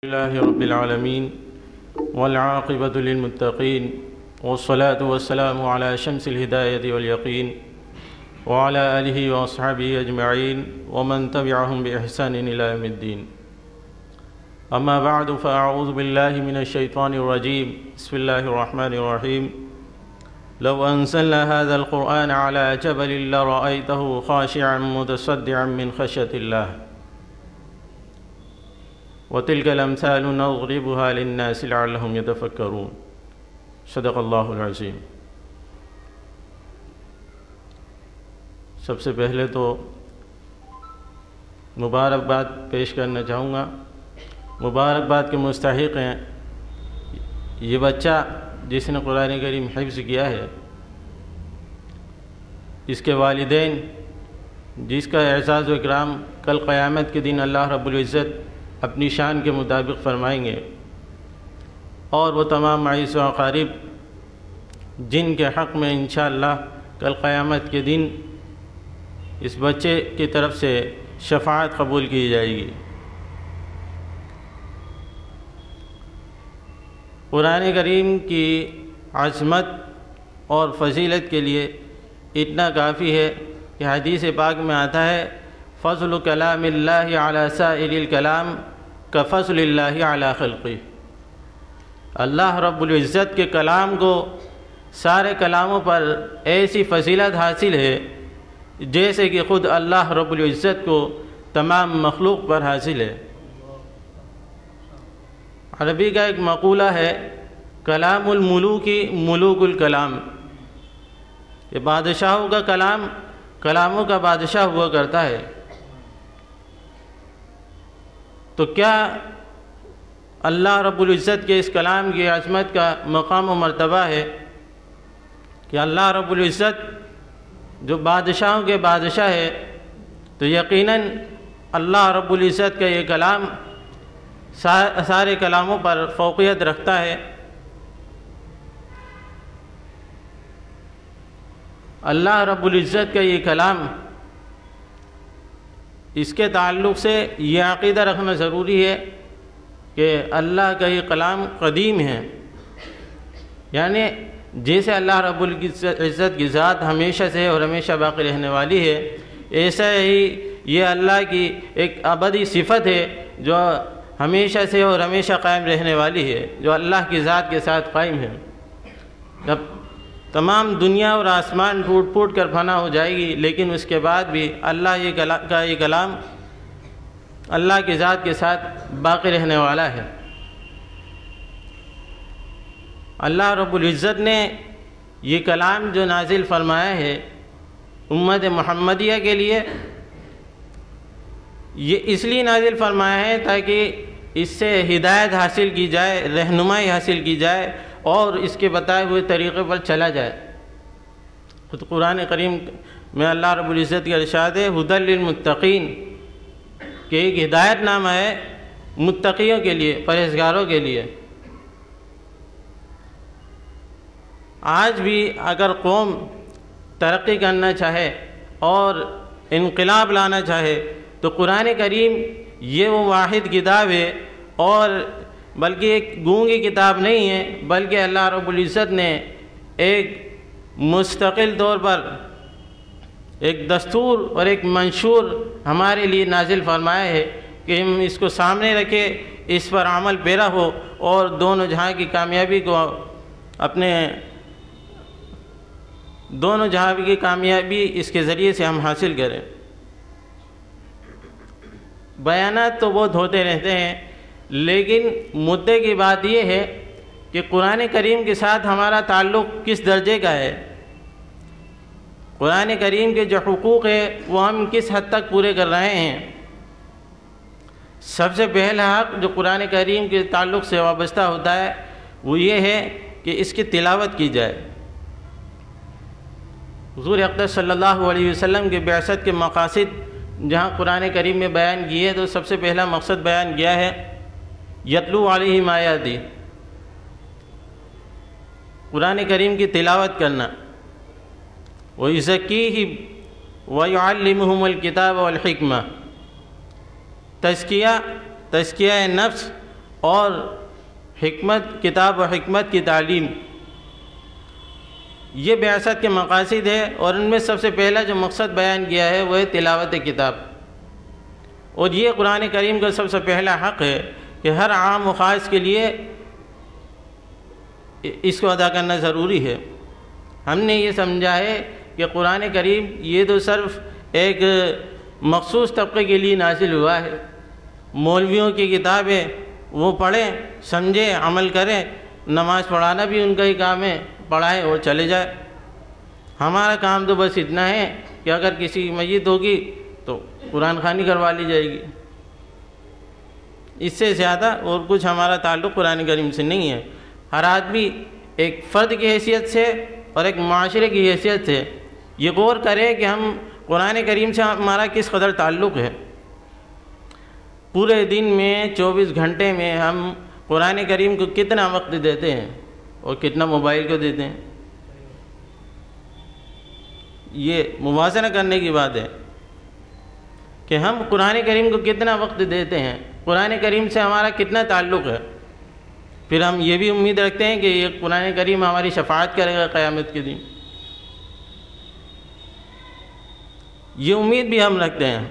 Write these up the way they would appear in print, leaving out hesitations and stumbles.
لله رب العالمين والعاقبة للمتقين والصلاة والسلام على شمس الهداية واليقين وعلى آله وأصحابه أجمعين ومن تبعهم بإحسان إلى يوم الدين. أما بعد فأعوذ بالله من الشيطان الرجيم. بسم الله الرحمن الرحيم. لو أنزلنا هذا القرآن على جبل لرأيته خاشعا متصدعا من خشية الله وتلك الأمثال نضربها للناس لعلهم يتفكرون. صدق اللہ العظیم. سب سے پہلے تو مبارکباد پیش کرنا چاہوں گا. مبارکباد کے مستحق ہیں یہ بچہ جس نے قرآن کریم حفظ کیا ہے، اس کے والدین جس کا اعزاز و اکرام کل قیامت کے دن اللہ رب العزت اپنی شان کے مطابق فرمائیں گے، اور وہ تمام معیز و اقارب جن کے حق میں انشاءاللہ کل قیامت کے دن اس بچے کی طرف سے شفاعت قبول کی جائے گی. قرآن کریم کی عظمت اور فضیلت کے لیے اتنا کافی ہے کہ حدیث پاک میں آتا ہے فضل کلام اللہ علی سائر الکلام کفضل اللہ علی خلقہ. اللہ رب العزت کے کلام کو سارے کلاموں پر ایسی فضیلت حاصل ہے جیسے کہ خود اللہ رب العزت کو تمام مخلوق پر حاصل ہے. عربی کا ایک مقولہ ہے کلام الملوک ملوک الکلام. یہ بادشاہوں کا کلام کلاموں کا بادشاہ ہوا کرتا ہے. تو کیا اللہ رب العزت کے اس کلام کی عظمت کا مقام و مرتبہ ہے کہ اللہ رب العزت جو بادشاہوں کے بادشاہ ہے، تو یقیناً اللہ رب العزت کا یہ کلام سارے کلاموں پر فوقیت رکھتا ہے. اللہ رب العزت کا یہ کلام، اس کے تعلق سے یہ عقیدہ رکھنا ضروری ہے کہ اللہ کا یہ کلام قدیم ہے، یعنی جیسے اللہ رب العزت کی ذات ہمیشہ سے اور ہمیشہ باقی رہنے والی ہے، ایسا ہی یہ اللہ کی ایک ابدی صفت ہے جو ہمیشہ سے اور ہمیشہ قائم رہنے والی ہے، جو اللہ کی ذات کے ساتھ قائم ہے. جب تمام دنیا اور آسمان ٹوٹ پھوٹ کر فنا ہو جائے گی، لیکن اس کے بعد بھی اللہ کا یہ کلام اللہ کی ذات کے ساتھ باقی رہنے والا ہے. اللہ رب العزت نے یہ کلام جو نازل فرمایا ہے امت محمدیہ کے لیے، یہ اس لیے نازل فرمایا ہے تاکہ اس سے ہدایت حاصل کی جائے، رہنمائی حاصل کی جائے اور اس کے بتائے ہوئے طریقے پر چلا جائے. خود قرآن کریم میں اللہ رب العزت کا ارشاد ہے ہدی للمتقین، کہ ایک ہدایت نامہ ہے متقیوں کے لیے، پرہیزگاروں کے لیے. آج بھی اگر قوم ترقی کرنا چاہے اور انقلاب لانا چاہے تو قرآن کریم یہ وہ واحد کتاب ہے، اور بلکہ ایک گونگی کتاب نہیں ہے، بلکہ اللہ رب العزت نے ایک مستقل طور پر ایک دستور اور ایک منشور ہمارے لیے نازل فرمایا ہے کہ ہم اس کو سامنے رکھے، اس پر عمل پیرا ہو اور دونوں جہاں کی کامیابی کو دونوں جہاں کی کامیابی اس کے ذریعے سے ہم حاصل کریں. بیانات تو بہت ہوتے رہتے ہیں، لیکن مدعے کی بات یہ ہے کہ قرآن کریم کے ساتھ ہمارا تعلق کس درجے کا ہے، قرآن کریم کے جو حقوق ہے وہ ہم کس حد تک پورے کر رہے ہیں. سب سے پہلا حق جو قرآن کریم کے تعلق سے وابستہ ہوتا ہے وہ یہ ہے کہ اس کی تلاوت کی جائے. حضور اقدس صلی اللہ علیہ وسلم کے بعثت کے مقاصد جہاں قرآن کریم میں بیان کیے تو سب سے پہلا مقصد بیان کیا ہے یتلو علیہم آیاتی، قرآن کریم کی تلاوت کرنا. وَيُزَكِّيهِمْ وَيُعَلِّمُهُمُ الْكِتَابَ وَالْحِكْمَةَ، تزکیہ نفس اور حکمت کتاب و حکمت کی تعلیم، یہ بعثت کے مقاصد ہے، اور ان میں سب سے پہلا جو مقصد بیان کیا ہے وہ ہے تلاوت کتاب، اور یہ قرآن کریم کا سب سے پہلا حق ہے کہ ہر عام و خاص کے لیے اس کو ادا کرنا ضروری ہے۔ ہم نے یہ سمجھا ہے کہ قرآن کریم یہ تو صرف ایک مخصوص طبقے کے لیے نازل ہوا ہے، مولویوں کی کتابیں وہ پڑھیں، سمجھیں، عمل کریں، نماز پڑھانا بھی ان کا ہی کام ہے، پڑھائیں اور چلے جائے۔ ہمارا کام تو بس اتنا ہے کہ اگر کسی کی میت ہوگی تو قرآن خوانی کروا لی جائے گی، اس سے زیادہ اور کچھ ہمارا تعلق قرآن کریم سے نہیں ہے۔ ہر آدمی ایک فرد کی حیثیت سے اور ایک معاشرے کی حیثیت سے یہ غور کرے کہ ہم قرآن کریم سے ہمارا کس قدر تعلق ہے۔ پورے دن میں 24 گھنٹے میں ہم قرآن کریم کو کتنا وقت دیتے ہیں اور کتنا موبائل کو دیتے ہیں، یہ موازنہ کرنے کی بات ہے کہ ہم قرآن کریم کو کتنا وقت دیتے ہیں، قرآن کریم سے ہمارا کتنا تعلق ہے۔ پھر ہم یہ بھی امید رکھتے ہیں کہ یہ قرآن کریم ہماری شفاعت کرے گا قیامت کے دن، یہ امید بھی ہم رکھتے ہیں،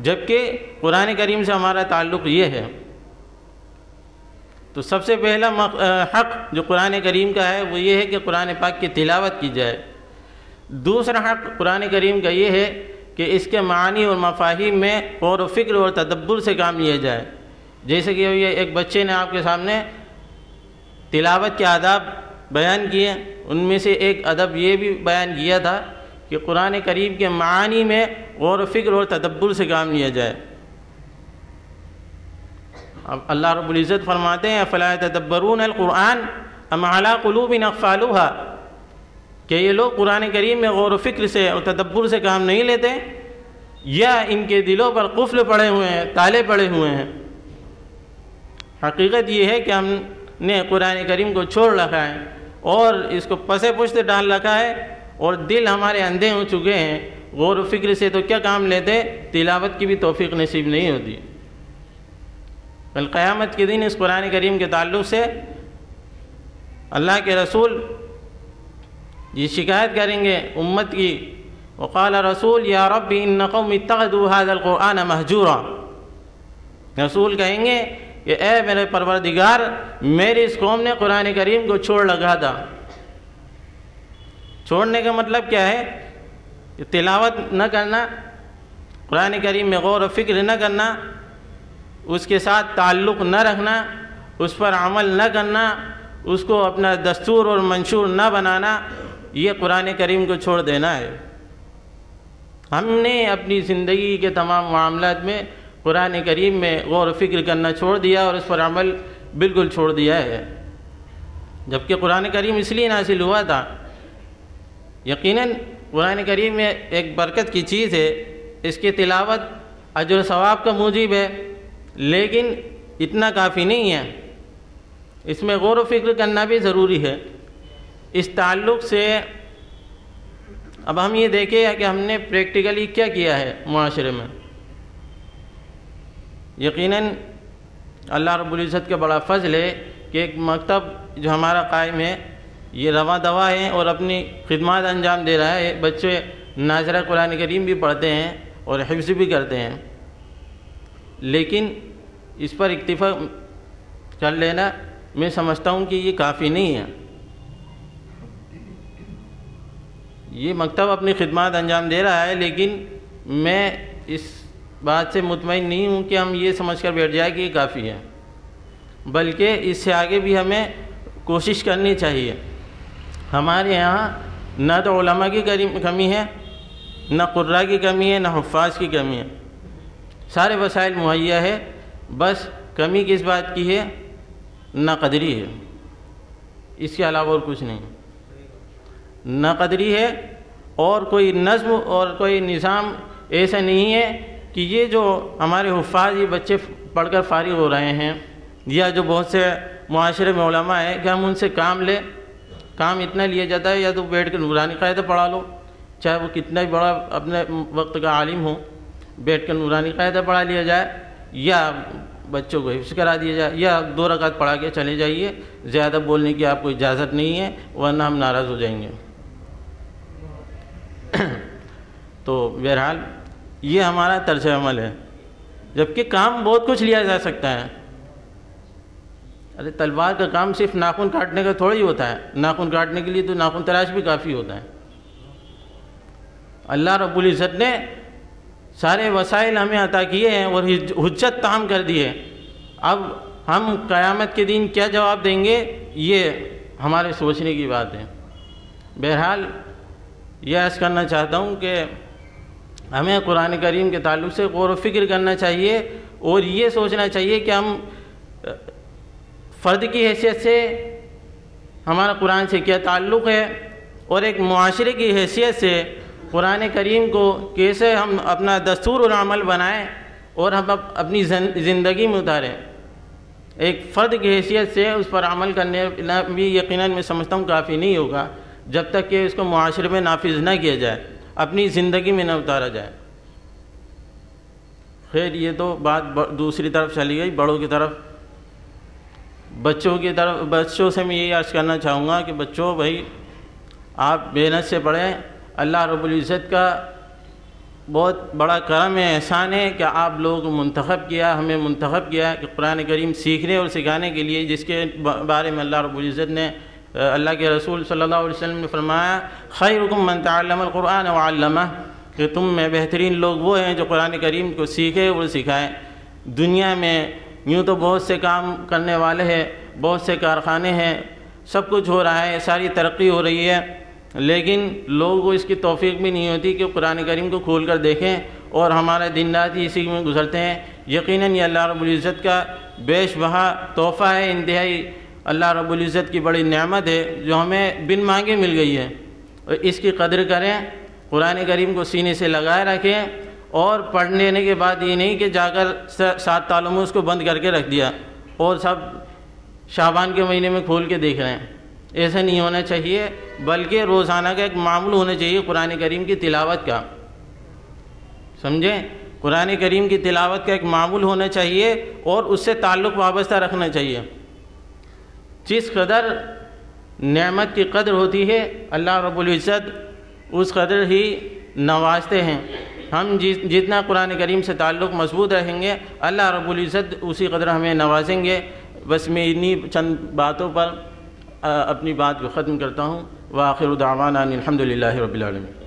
جبکہ قرآن کریم سے ہمارا تعلق یہ ہے۔ تو سب سے پہلا حق جو قرآن کریم کا ہے وہ یہ ہے کہ قرآن پاک کی تلاوت کی جائے۔ دوسرا حق قرآن کریم کا یہ ہے کہ اس کے معانی اور مفاہیم میں غور و فکر اور تدبر سے کام لیا جائے۔ جیسے کہ یہ ایک بچے نے آپ کے سامنے تلاوت کے آداب بیان کیے، ان میں سے ایک ادب یہ بھی بیان کیا تھا کہ قرآن کریم کے معانی میں غور و فکر اور تدبر سے کام لیا جائے۔ اب اللہ رب العزت فرماتے ہیں افلا یتدبرون القرآن ام علی قلوب اقفالها، کہ یہ لوگ قرآن کریم میں غور و فکر سے اور تدبر سے کام نہیں لیتے، یا ان کے دلوں پر قفل پڑے ہوئے ہیں، تالے پڑے ہوئے ہیں۔ حقیقت یہ ہے کہ ہم نے قرآن کریم کو چھوڑ رکھا ہے اور اس کو پس پشت ڈال رکھا ہے، اور دل ہمارے اندھے ہو چکے ہیں، غور و فکر سے تو کیا کام لیتے، تلاوت کی بھی توفیق نصیب نہیں ہوتی۔ کل قیامت کے دن اس قرآن کریم کے تعلق سے اللہ کے رسول یہ شکایت کریں گے امت کی، وقال رسول یا رب ان قوم اتخذوا هذا القرآن مہجورا، رسول کہیں گے کہ اے میرے پروردگار میری اس قوم نے قرآن کریم کو چھوڑ لگا تھا۔ چھوڑنے کا مطلب کیا ہے کہ تلاوت نہ کرنا، قرآن کریم میں غور و فکر نہ کرنا، اس کے ساتھ تعلق نہ رکھنا، اس پر عمل نہ کرنا، اس کو اپنا دستور اور منشور نہ بنانا، یہ قرآن کریم کو چھوڑ دینا ہے۔ ہم نے اپنی زندگی کے تمام معاملات میں قرآن کریم میں غور و فکر کرنا چھوڑ دیا اور اس پر عمل بالکل چھوڑ دیا ہے، جبکہ قرآن کریم اس لیے نازل ہوا تھا۔ یقیناً قرآن کریم میں ایک برکت کی چیز ہے، اس کی تلاوت اجر و ثواب کا موجب ہے، لیکن اتنا کافی نہیں ہے، اس میں غور و فکر کرنا بھی ضروری ہے۔ اس تعلق سے اب ہم یہ دیکھیں کہ ہم نے پریکٹیکلی کیا کیا ہے معاشرے میں۔ یقیناً اللہ رب العزت کا بڑا فضل ہے کہ ایک مکتب جو ہمارا قائم ہے یہ رواں دوا ہے اور اپنی خدمات انجام دے رہا ہے، بچے ناظرہ قرآن کریم بھی پڑھتے ہیں اور حفظ بھی کرتے ہیں، لیکن اس پر اکتفا کر لینا میں سمجھتا ہوں کہ یہ کافی نہیں ہے۔ یہ مکتب اپنی خدمات انجام دے رہا ہے، لیکن میں اس بات سے مطمئن نہیں ہوں کہ ہم یہ سمجھ کر بیٹھ جائیں کہ یہ کافی ہے، بلکہ اس سے آگے بھی ہمیں کوشش کرنی چاہیے۔ ہمارے یہاں نہ تو علماء کی کمی ہے، نہ قراء کی کمی ہے، نہ حفاظ کی کمی ہے، سارے وسائل مہیا ہے، بس کمی کس بات کی ہے، نہ قدری ہے، اس کے علاوہ اور کچھ نہیں۔ نہ قدری ہے اور کوئی نظم اور کوئی نظام ایسا نہیں ہے کہ یہ جو ہمارے حفاظ یہ بچے پڑھ کر فارغ ہو رہے ہیں، یا جو بہت سے معاشرے میں علماء ہیں کہ ہم ان سے کام لیں، کام اتنا لیا جاتا ہے یا تو بیٹھ کے نورانی قاعدہ پڑھا لو، چاہے وہ کتنا ہی بڑا اپنے وقت کا عالم ہو، بیٹھ کے نورانی قاعدہ پڑھا لیا جائے، یا بچوں کو حفظ کرا دیا جائے، یا 2 رکعت پڑھا کے چلے جائیے، زیادہ بولنے کی آپ کو اجازت نہیں ہے ورنہ ہم ناراض ہو جائیں گے۔ تو بہرحال یہ ہمارا طرز عمل ہے، جبکہ کام بہت کچھ لیا جا سکتا ہے۔ ارے تلوار کا کام صرف ناخن کاٹنے کا تھوڑا ہی ہوتا ہے، ناخن کاٹنے کے لیے تو ناخن تراش بھی کافی ہوتا ہے۔ اللہ رب العزت نے سارے وسائل ہمیں عطا کیے ہیں اور حجت تام کر دی ہے۔ اب ہم قیامت کے دن کیا جواب دیں گے، یہ ہمارے سوچنے کی بات ہے۔ بہرحال یہ عرض کرنا چاہتا ہوں کہ ہمیں قرآن کریم کے تعلق سے غور و فکر کرنا چاہیے اور یہ سوچنا چاہیے کہ ہم فرد کی حیثیت سے ہمارا قرآن سے کیا تعلق ہے، اور ایک معاشرے کی حیثیت سے قرآن کریم کو کیسے ہم اپنا دستور اور عمل بنائیں اور ہم اپنی زندگی میں اتاریں۔ ایک فرد کی حیثیت سے اس پر عمل کرنے بھی یقیناً میں سمجھتا ہوں کافی نہیں ہوگا جب تک کہ اس کو معاشرے میں نافذ نہ کیا جائے، اپنی زندگی میں نہ اتارا جائے۔ خیر یہ تو بات دوسری طرف چلی گئی، بڑوں کی طرف، بچوں سے میں یہ عرض کرنا چاہوں گا کہ بچوں بھائی آپ محنت سے پڑھیں۔ اللہ رب العزت کا بہت بڑا کرم ہے، احسان ہے کہ آپ لوگوں کو منتخب کیا، ہمیں منتخب کیا کہ قرآن کریم سیکھنے اور سکھانے کے لیے، جس کے بارے میں اللہ رب العزت نے، اللہ کے رسول صلی اللہ علیہ وسلم نے فرمایا خیرکم من تعلم القرآن وعلمہ، کہ تم میں بہترین لوگ وہ ہیں جو قرآن کریم کو سیکھے اور سکھائیں۔ دنیا میں یوں تو بہت سے کام کرنے والے ہیں، بہت سے کارخانے ہیں، سب کچھ ہو رہا ہے، ساری ترقی ہو رہی ہے، لیکن لوگوں کو اس کی توفیق بھی نہیں ہوتی کہ قرآن کریم کو کھول کر دیکھیں، اور ہمارا دن رات ہی اسی میں گزرتے ہیں۔ یقیناً یہ اللہ رب العزت کا بیش بہا تحفہ ہے، انتہائی اللہ رب العزت کی بڑی نعمت ہے جو ہمیں بن مانگے مل گئی ہے، اور اس کی قدر کریں، قرآن کریم کو سینے سے لگائے رکھیں، اور پڑھ لینے کے بعد یہ نہیں کہ جا کر 7 تالوں میں اس کو بند کر کے رکھ دیا اور سب شعبان کے مہینے میں کھول کے دیکھ رہے ہیں۔ ایسا نہیں ہونا چاہیے، بلکہ روزانہ کا ایک معمول ہونا چاہیے قرآن کریم کی تلاوت کا، سمجھیں؟ قرآن کریم کی تلاوت کا ایک معمول ہونا چاہیے اور اس سے تعلق وابستہ رکھنا چاہیے۔ جس قدر نعمت کی قدر ہوتی ہے اللہ رب العزت اس قدر ہی نوازتے ہیں۔ ہم جتنا قرآن کریم سے تعلق مضبوط رہیں گے اللہ رب العزت اسی قدر ہمیں نوازیں گے۔ بس میں انہی چند باتوں پر اپنی بات کو ختم کرتا ہوں۔ وآخر دعوانا ان الحمد للہ رب العالمین۔